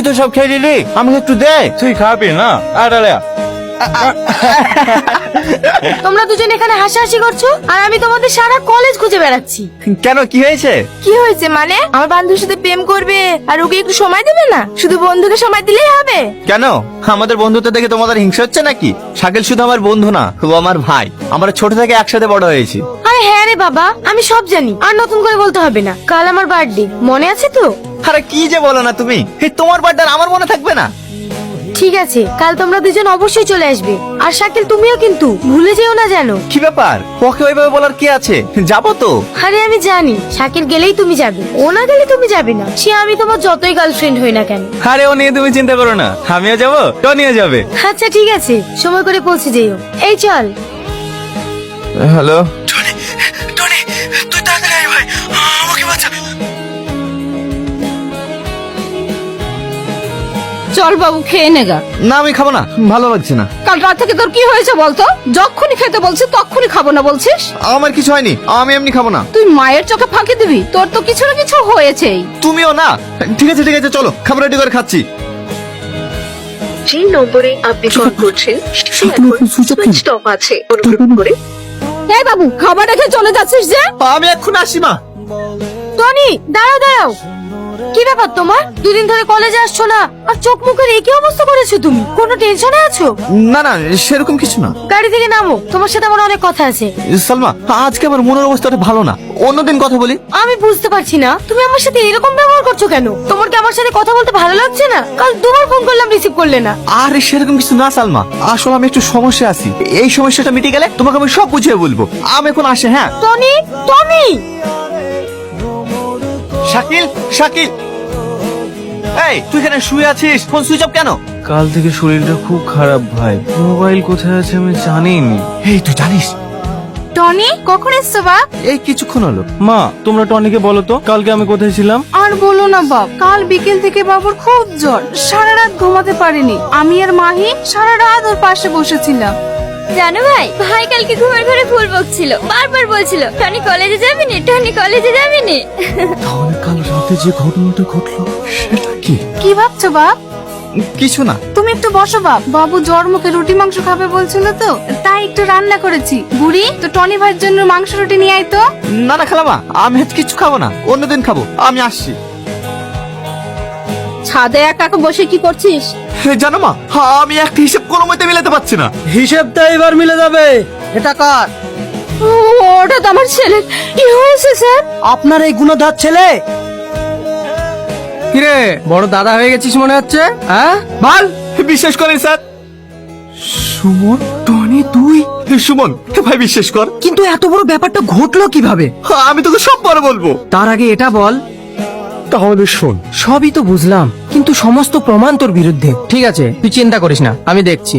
তো সব খেয়ে নিলি, আমাকে একটু দে। তুই খাবি না? আরে তোমরা দুজন এখানে হাসাহাসি করছো আর আমি তোমাদের সারা কলেজ খুঁজে বেড়াচ্ছি। কেন, কি হয়েছে? কি হয়েছে মানে? আমার বান্ধবীর সাথে প্রেম করবে আর ওকে একটু সময় দেবে না? শুধু বন্ধুকে সময় দিলেই হবে? কেন, আমাদের বন্ধুত্ব দেখে তোমাদের হিংসা হচ্ছে নাকি? শাকিল শুধু আমার বন্ধু না, ও আমার ভাই। আমরা ছোট থেকে একসাথে বড় হয়েছি। আরে হ্যাঁ রে বাবা, আমি সব জানি, আর নতুন করে বলতে হবে না। কাল আমার বার্থডে, মনে আছে তো? আরে কি যে বলো না তুমি, তোমার বার্থডে আমার মনে থাকবে না? ঠিক আছে, কাল তোমরা দুজন অবশ্যই চলে আসবে। আর শাকিল তুমিও কিন্তু ভুলে যেও না যেন। কি ব্যাপার, ওকে ওইভাবে বলার কি আছে? যাবো তো। আরে আমি জানি শাকিল গেলেই তুমি যাবে, ও না গেলে তুমি যাবে না। সে আমি তোমার যতই গার্লফ্রেন্ড হই না কেন। আরে ও নিয়ে তুমি চিন্তা করো না, আমিও যাবো, টনিও যাবে। আচ্ছা ঠিক আছে, সময় করে পৌঁছে যেও। এই চল। হ্যালো। টনি, তুই তাড়াতাড়ি আয় ভাই, আমাকে বাঁচা। চল বাবু, খেয়ে নেগা। না আমি খাবো না, ভালো লাগছে না। কাল রাত থেকে তোর কি হয়েছে বলতো? যখনই খেতে বলছিস তখনই খাবো না বলছিস। আমার কিছু হয়নি, আমি এমনি খাবো না। তুই মায়ের চোখে ফাঁকি দিবি? তোর তো কিছু না কিছু হয়েছেই। তুমিও না। ঠিক আছে ঠিক আছে, চলো খাবার রেডি করে খাচ্ছি। যে নম্বরে আপনি কল করছেন সে এখন সুইচ অফ আছে, অনুগ্রহ করে। এই বাবু, খাবার রেখে চলে যাচ্ছিস যে? আমি এখন আসি মা। টনি দাঁড়াও দাঁড়াও, কি ব্যাপার তোমার? দুদিন ধরে কলেজে আসছো না আর চোখ মুখের একই অবস্থা করেছো তুমি। কোনো টেনশনে আছো? না না, সেরকম কিছু না। গাড়ি থেকে নামো, তোমার সাথে আমার অনেক কথা আছে। সালমা, আজকে আমার মনের অবস্থাটা ভালো না, অন্যদিন কথা বলি। আমি বুঝতে পারছি না তুমি আমার সাথে এরকম ব্যবহার করছো কেন। তোমার কি আমার সাথে কথা বলতে ভালো লাগছে না? কাল দুবার ফোন করলাম, রিসিভ করলে না। আরে সেরকম কিছু না সালমা, আসলে আমি একটু সমস্যা আছি। এই সমস্যাটা মিটে গেলে তোমাকে আমি সব বুঝিয়ে বলবো। আমি এখন আসে। হ্যাঁ টনি, টনি। শাকিল, শাকিল, এই তুই এখানে শুয়ে আছিস, ফোন সুইচ অফ কেন? কাল থেকে শরীরটা খুব খারাপ ভাই, মোবাইল কোথায় আছে আমি জানিনি। এই তুই জানিস? টনি কখন এসছো বাপ? এই কিছুক্ষণ হলো। মা, তোমরা টনিকে বলো তো কালকে আমি কোথায় ছিলাম। আর বলো না বাপ, কাল বিকেল থেকে বাবুর খুব জ্বর, সারা রাত ঘুমাতে পারেনি। আমি আর মাহি সারা রাত ওর পাশে বসেছিলাম। জানো ভাই, ভাই কালকে ঘুমের ঘরে ফুল বকছিল, বারবার বলছিল টনি কলেজে যাবি নি, টনি কলেজে যাবি নি। তাহলে কাল রাতে যে ঘটনাটা ঘটলো সেটা কি? কি ভাবছো বাপ? কিছু না। তুমি একটু বসো বাপ, বাবু জ্বর মুখে রুটি মাংস খাবে বলছিল তো, তাই একটু রান্না করেছি। বুড়ি তো টনি ভাইয়ের জন্য মাংস রুটি নিয়ে আয় তো। না না খালামা, আমি আজ কিছু খাবো না, অন্যদিন খাবো। আমি আসছি। ছাদে একা একা বসে কি করছিস? জানো মা, আমি একটা হিসেব কোনো মতে মিলাতে পারছি না। হিসেবটা এবার মিলে যাবে। এটা কার? ওটা তো আমার ছেলে। কি হয়েছে স্যার? আপনার এই গুণধর ছেলে। কিরে, বড় দাদা হয়ে গেছিস মনে হচ্ছে, হ্যাঁ? বল। বিশ্বাস করেন স্যার। সুমন, টনি তুই? সুমন ভাই, বিশ্বাস কর। কিন্তু এত বড় ব্যাপারটা ঘটলো কিভাবে? আমি তোকে সব পরে বলবো। তার আগে এটা বল। তাহলে শোন। সবই তো বুঝলাম, কিন্তু সমস্ত প্রমাণ তোর বিরুদ্ধে। ঠিক আছে, তুই চিন্তা করিস না, আমি দেখছি।